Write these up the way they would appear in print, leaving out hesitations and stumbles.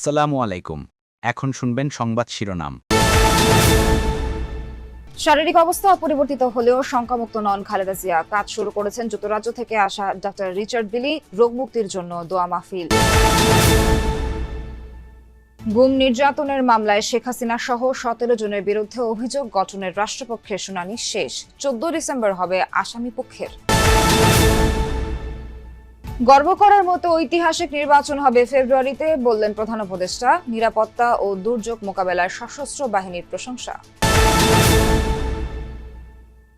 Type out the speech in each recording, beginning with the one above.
আসসালামু আলাইকুম। এখন শুনবেন সংবাদ শিরোনাম। শারীরিক অবস্থা অপরিবর্তিত হলেও শঙ্কামুক্ত নন খালেদা জিয়া। কাজ শুরু করেছেন যুক্তরাজ্য থেকে আসা ডক্টর রিচার্ড বিলি। রোগ মুক্তির জন্য দোয়া মাহফিল। গুম নির্যাতনের মামলায় শেখ হাসিনা সহ ১৭ জনের বিরুদ্ধে অভিযোগ গঠনের রাষ্ট্রপক্ষের শুনানি শেষ। ১৪ ডিসেম্বর হবে আসামি পক্ষের। গর্ব করার মতো ঐতিহাসিক নির্বাচন হবে ফেব্রুয়ারিতে, বললেন প্রধান উপদেষ্টা। নিরাপত্তা ও দুর্যোগ মোকাবেলায় সশস্ত্র বাহিনীর প্রশংসা।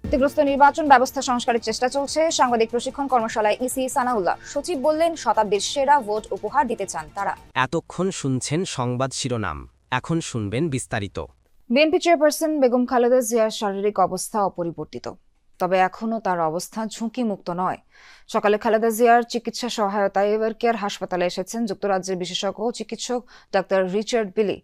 ক্ষতিগ্রস্ত নির্বাচন ব্যবস্থা সংস্কারের চেষ্টা চলছে। সাংবাদিক প্রশিক্ষণ কর্মশালায় ইসি সানাউল্লাহ। সচিব বললেন, শতাব্দীর সেরা ভোট উপহার দিতে চান তারা। এতক্ষণ শুনছেন সংবাদ শিরোনাম, এখন শুনবেন বিস্তারিত। বিএনপি চেয়ারপারসন বেগম খালেদা জিয়ার শারীরিক অবস্থা অপরিবর্তিত, তবে এখনও তার অবস্থা ঝুঁকিমুক্ত নয়। সকালে খালেদা জিয়ার চিকিৎসা সহায়তায় এভারকেয়ার হাসপাতালে এসেছেন যুক্তরাজ্যের বিশেষজ্ঞ চিকিৎসক ডাক্তার রিচার্ড বিলি।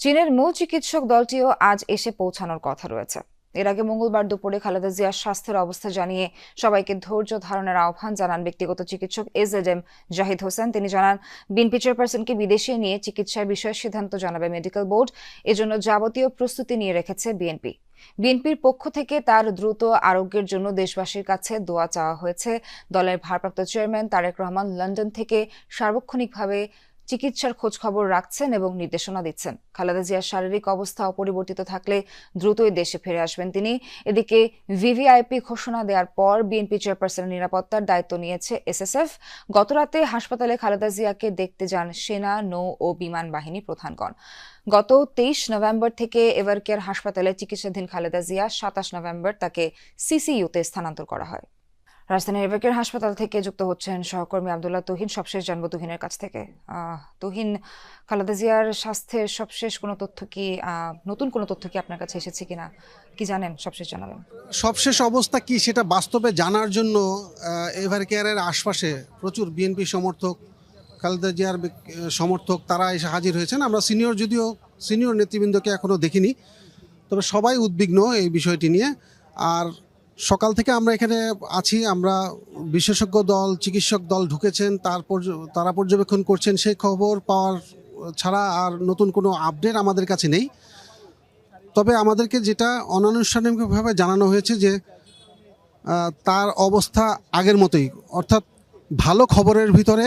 চীনের মূল চিকিৎসক দলটিও আজ এসে পৌঁছানোর কথা রয়েছে। এর আগে মঙ্গলবার দুপুরে খালেদা জিয়ার স্বাস্থ্যের অবস্থা জানিয়ে সবাইকে ধৈর্য ধারণের আহ্বান জানান ব্যক্তিগত চিকিৎসক এজএডএম জাহিদ হোসেন। তিনি জানান, বিএনপি চেয়ারপারসনকে বিদেশে নিয়ে চিকিৎসার বিষয়ে সিদ্ধান্ত জানাবে মেডিকেল বোর্ড। এজন্য যাবতীয় প্রস্তুতি নিয়ে রেখেছে বিএনপি। বিএনপির পক্ষ থেকে তার দ্রুত আরোগ্যের জন্য দেশবাসীর কাছে দোয়া চাওয়া হয়েছে। দলের ভারপ্রাপ্ত চেয়ারম্যান তারেক রহমান লন্ডন থেকে সার্বক্ষণিকভাবে চিকিৎসার খোঁজ খবর রাখছেন এবং নির্দেশনা দিচ্ছেন। খালেদা জিয়ার শারীরিক অবস্থা অপরিবর্তিত থাকলে দ্রুতই দেশে ফিরে আসবেন তিনি। এদিকে ভিভিআইপি ঘোষণা দেওয়ার পর বিএনপি চেয়ারপারসনের নিরাপত্তার দায়িত্ব নিয়েছে এসএসএফ। গতরাতে হাসপাতালে খালেদা জিয়াকে দেখতে যান সেনা, নৌ ও বিমান বাহিনী প্রধানগণ। গত ২৩ নভেম্বর থেকে এভারকেয়ার হাসপাতালে চিকিৎসাধীন খালেদা জিয়া ২৭ নভেম্বর তাকে সিসিইউতে স্থানান্তর করা হয়। রাজধানীর এভারকেয়ার হাসপাতাল থেকে যুক্ত হচ্ছেন সহকর্মী আব্দুল্লাহ তুহিন। সবশেষ জানবো তুহিনের কাছ থেকে। তুহিন, খালেদা জিয়ার স্বাস্থ্যের সবশেষ কোনো তথ্য কি, নতুন কোনো তথ্য কি আপনার কাছে এসেছে কিনা, কি জানেন? সবশেষ জানাবেন। সবশেষ অবস্থা কি সেটা বাস্তবে জানার জন্য এভারকেয়ারের আশপাশে প্রচুর বিএনপি সমর্থক, খালেদা জিয়ার সমর্থক তারা এসে হাজির হয়েছেন। আমরা সিনিয়র নেতৃবৃন্দকে এখনও দেখিনি, তবে সবাই উদ্বিগ্ন এই বিষয়টি নিয়ে। আর সকাল থেকে আমরা এখানে আছি, আমরা বিশেষজ্ঞ দল, চিকিৎসক দল ঢুকেছেন, তারা পর্যবেক্ষণ করছেন। সেই খবর পাওয়ার ছাড়া আর নতুন কোনো আপডেট আমাদের কাছে নেই। তবে আমাদেরকে যেটা অনানুষ্ঠানিকভাবে জানানো হয়েছে যে তার অবস্থা আগের মতোই, অর্থাৎ ভালো খবরের ভিতরে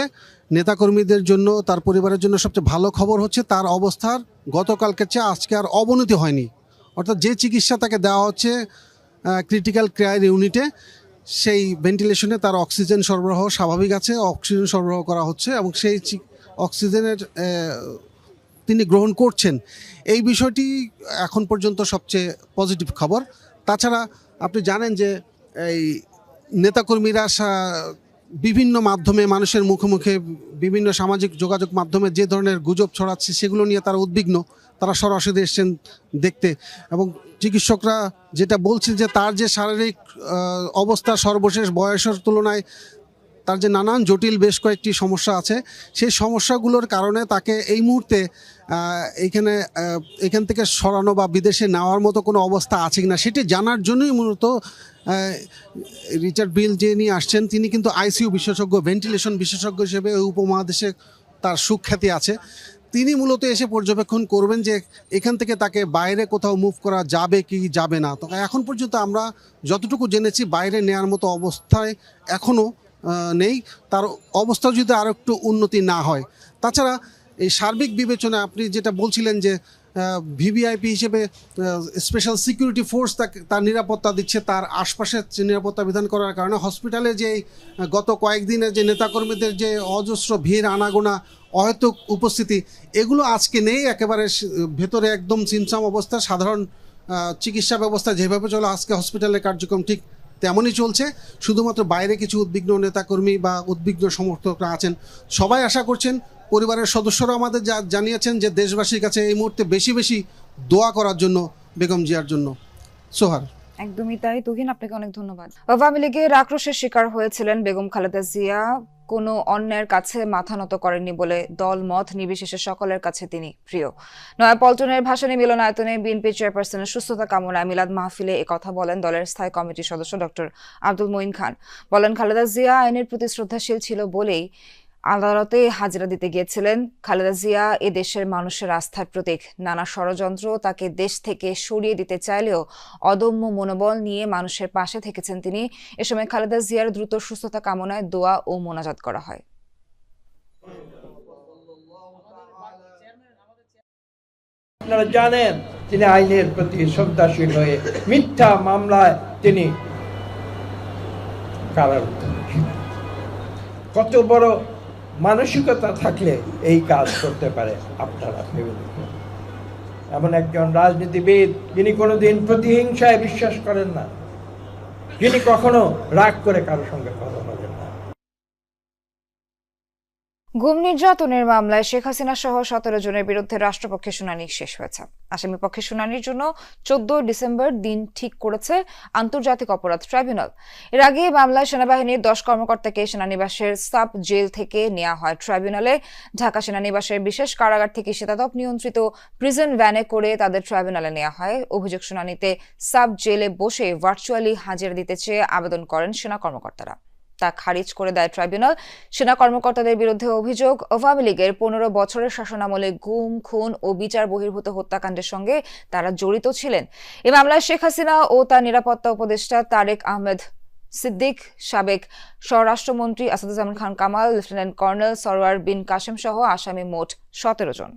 নেতাকর্মীদের জন্য, তার পরিবারের জন্য সবচেয়ে ভালো খবর হচ্ছে তার অবস্থার গতকালকের চেয়ে আজকে আর অবনতি হয়নি। অর্থাৎ যে চিকিৎসা তাকে দেওয়া হচ্ছে ক্রিটিক্যাল কেয়ার ইউনিটে, সেই ভেন্টিলেশনে তার অক্সিজেন সরবরাহ স্বাভাবিক আছে, অক্সিজেন সরবরাহ করা হচ্ছে এবং সেই অক্সিজেনের তিনি গ্রহণ করছেন। এই বিষয়টি এখন পর্যন্ত সবচেয়ে পজিটিভ খবর। তাছাড়া আপনি জানেন যে এই নেতাকর্মীরা বিভিন্ন মাধ্যমে মানুষের মুখে মুখে বিভিন্ন সামাজিক যোগাযোগ মাধ্যমে যে ধরনের গুজব ছড়াচ্ছে সেগুলো নিয়ে তারা উদ্বিগ্ন। তারা সরাসরি এসছেন দেখতে, এবং চিকিৎসকরা যেটা বলছে যে তার যে শারীরিক অবস্থা সর্বশেষ বয়সের তুলনায় তার যে নানান জটিল বেশ কয়েকটি সমস্যা আছে, সেই সমস্যাগুলোর কারণে তাকে এই মুহূর্তে এখান থেকে সরানো বা বিদেশে নেওয়ার মতো কোনো অবস্থা আছে কিনা সেটি জানার জন্যই মূলত রিচার্ড বিল যে নিয়ে আসছেন, তিনি কিন্তু আইসিইউ বিশেষজ্ঞ, ভেন্টিলেশন বিশেষজ্ঞ হিসেবে ওই উপমহাদেশে তার সুখ্যাতি আছে। তিনি মূলত এসে পর্যবেক্ষণ করবেন যে এখান থেকে তাকে বাইরে কোথাও মুভ করা যাবে কি যাবে না। তো এখন পর্যন্ত আমরা যতটুকু জেনেছি বাইরে নেওয়ার মতো অবস্থায় এখনও নেই, তার অবস্থা যদি আরও একটু উন্নতি না হয়। তাছাড়া এই সার্বিক বিবেচনা আপনি যেটা বলছিলেন যে ভিভিআইপি হিসেবে স্পেশাল সিকিউরিটি ফোর্স তার নিরাপত্তা দিচ্ছে, তার আশপাশে নিরাপত্তা বিধান করার কারণে হসপিটালে যে গত কয়েকদিনে যে নেতাকর্মীদের যে অজস্র ভিড়, আনাগোনা, অহেতুক উপস্থিতি, এগুলো আজকে নেই। একেবারে ভেতরে একদম ছিমছাম অবস্থা, সাধারণ চিকিৎসা ব্যবস্থা যেভাবে চলে আজকে হসপিটালের কার্যক্রম ঠিক তেমনই চলছে। শুধুমাত্র বাইরে কিছু উদ্বিগ্ন নেতাকর্মী বা উদ্বিগ্ন সমর্থকরা আছেন। সবাই আশা করছেন, পরিবারের সদস্যরা আমাদের জানিয়েছেন যে দেশবাসীর কাছে এই মুহূর্তে বেশি বেশি দোয়া করার জন্য বেগম জিয়ার জন্য। সোহার, একদমই তাই। তুহিন, আপনাকে অনেক ধন্যবাদ। আওয়ামী লীগের আক্রোশের শিকার হয়েছিলেন বেগম খালেদা জিয়া। কোনো অন্যের কাছে মাথা নত করেননি বলে দল মত নির্বিশেষে সকলের কাছে তিনি প্রিয়। নয়াপল্টনের ভাসানী মিলনায়তনে বিএনপি চেয়ারপারসনের সুস্থতা কামনায় মিলাদ মাহফিলে একথা বলেন দলের স্থায়ী কমিটির সদস্য ডক্টর আব্দুল মঈন খান। বলেন, খালেদা জিয়া আইনের প্রতি শ্রদ্ধাশীল ছিল বলেই আদালতে হাজিরা দিতে গিয়েছিলেন। খালেদা জিয়া এ দেশের মানুষের আস্থার প্রতীক। নানা ষড়যন্ত্র তাকে দেশ থেকে সরিয়ে দিতে চাইলেও অদম্য মনোবল নিয়ে মানুষের পাশে থেকেছেন তিনি। এ সময় খালেদা জিয়ার দ্রুত সুস্থতা কামনায় দোয়া ও মোনাজাত করা হয়। আপনারা জানেন তিনি আইনের প্রতি শ্রদ্ধাশীল হয়ে মিথ্যা মামলায় তিনি কারারুদ্ধ ছিলেন। কত বড় মানসিকতা থাকলে এই কাজ করতে পারে আপনারা ভেবে দেখুন। এমন একজন রাজনীতিবিদ যিনি কোনোদিন প্রতিহিংসায় বিশ্বাস করেন না, যিনি কখনো রাগ করে কারোর সঙ্গে কথা বলেন না। গুম নির্যাতনের মামলায় শেখ হাসিনা সহ 17 জনের বিরুদ্ধে রাষ্ট্রপক্ষে শুনানি শেষ হয়েছে। আসামি পক্ষে শুনানির জন্য 14 ডিসেম্বর দিন ঠিক করেছে আন্তর্জাতিক অপরাধ ট্রাইব্যুনাল। এর আগে মামলায় সেনাবাহিনীর 10 কর্মকর্তাকে সেনানিবাসের সাব জেল থেকে নেওয়া হয় ট্রাইব্যুনালে। ঢাকা সেনানিবাসের বিশেষ কারাগার থেকে শীতাতপ নিয়ন্ত্রিত প্রিজন ভ্যানে করে তাদের ট্রাইব্যুনালে নেওয়া হয়। অভিযোগ শুনানিতে সাব জেলে বসে ভার্চুয়ালি হাজিরা দিতে চেয়ে আবেদন করেন সেনা কর্মকর্তারা। তা খারিজ করে দেয় ট্রাইব্যুনাল। সেনা কর্মকর্তাদের বিরুদ্ধে অভিযোগ, আওয়ামী লীগের 15 বছরের শাসনামলে গুম, খুন ও বিচার বহির্ভূত হত্যাকাণ্ডের সঙ্গে তারা জড়িত ছিলেন। এই মামলায় শেখ হাসিনা ও তার নিরাপত্তা উপদেষ্টা তারেক আহমেদ সিদ্দিক, সাবেক স্বরাষ্ট্রমন্ত্রী আসাদুজ্জামান খান কামাল, লেফটেন্যান্ট কর্নেল সরওয়ার বিন কাসেম সহ আসামি মোট 17 জন।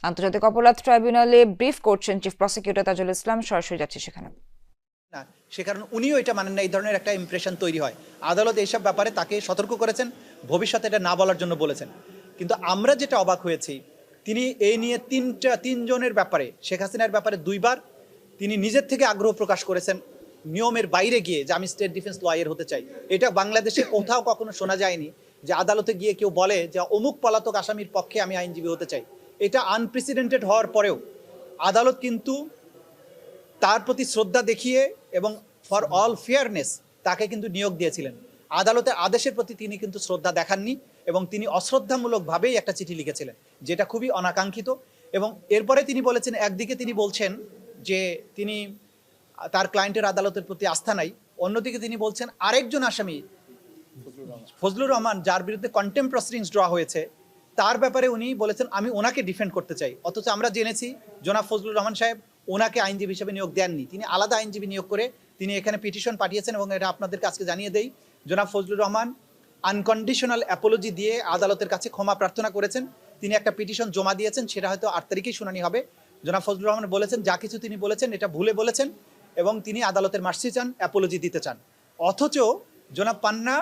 আন্তর্জাতিক অপরাধ ট্রাইব্যুনালে ব্রিফ করছেন চিফ প্রসিকিউটর তাজুল ইসলাম। সরাসরি যাচ্ছি সেখানে। না, সে কারণে উনিও এটা মানেন না। এই ধরনের একটা ইমপ্রেশন তৈরি হয়। আদালত এইসব ব্যাপারে তাকে সতর্ক করেছেন, ভবিষ্যতে এটা না বলার জন্য বলেছেন। কিন্তু আমরা যেটা অবাক হয়েছি, তিনি এই নিয়ে তিনজনের ব্যাপারে, শেখ হাসিনার ব্যাপারে 2 বার তিনি নিজের থেকে আগ্রহ প্রকাশ করেছেন নিয়মের বাইরে গিয়ে, যে আমি স্টেট ডিফেন্স লয়ার হতে চাই। এটা বাংলাদেশে কোথাও কখনো শোনা যায়নি যে আদালতে গিয়ে কেউ বলে যে অমুক পলাতক আসামির পক্ষে আমি আইনজীবী হতে চাই। এটা আনপ্রেসিডেন্টেড হওয়ার পরেও আদালত কিন্তু তার প্রতি শ্রদ্ধা দেখিয়ে এবং ফর অল ফেয়ারনেস তাকে কিন্তু নিয়োগ দিয়েছিলেন। আদালতের আদেশের প্রতি তিনি কিন্তু শ্রদ্ধা দেখাননি এবং তিনি অশ্রদ্ধামূলকভাবেই একটা চিঠি লিখেছিলেন, যেটা খুবই অনাকাঙ্ক্ষিত। এবং এরপরে তিনি বলেছেন, একদিকে তিনি বলছেন যে তিনি তার ক্লায়েন্টের আদালতের প্রতি আস্থা নাই, অন্যদিকে তিনি বলছেন আরেকজন আসামি ফজলুর রহমান, যার বিরুদ্ধে কন্টেম্প্ট প্রসিডিংস ড্র হয়েছে, তার ব্যাপারে উনি বলেছেন আমি ওনাকে ডিফেন্ড করতে চাই। অথচ আমরা জেনেছি জনাব ফজলুর রহমান সাহেব ওনাকে আইনজীবী হিসেবে নিয়োগ দেননি, তিনি আলাদা আইনজীবী নিয়োগ করে তিনি এখানে পিটিশন পাঠিয়েছেন। এবং এটা আপনাদেরকে আজকে জানিয়ে দেই, জনাব ফজলুর রহমান আনকন্ডিশনাল অ্যাপোলজি দিয়ে আদালতের কাছে ক্ষমা প্রার্থনা করেছেন। তিনি একটা পিটিশন জমা দিয়েছেন, সেটা হয়তো 8 তারিখেই শুনানি হবে। জনাব ফজলুর রহমান বলেছেন যা কিছু তিনি বলেছেন এটা ভুলে বলেছেন এবং তিনি আদালতের মার্সি চান, অ্যাপোলজি দিতে চান। অথচ জনাব পান্না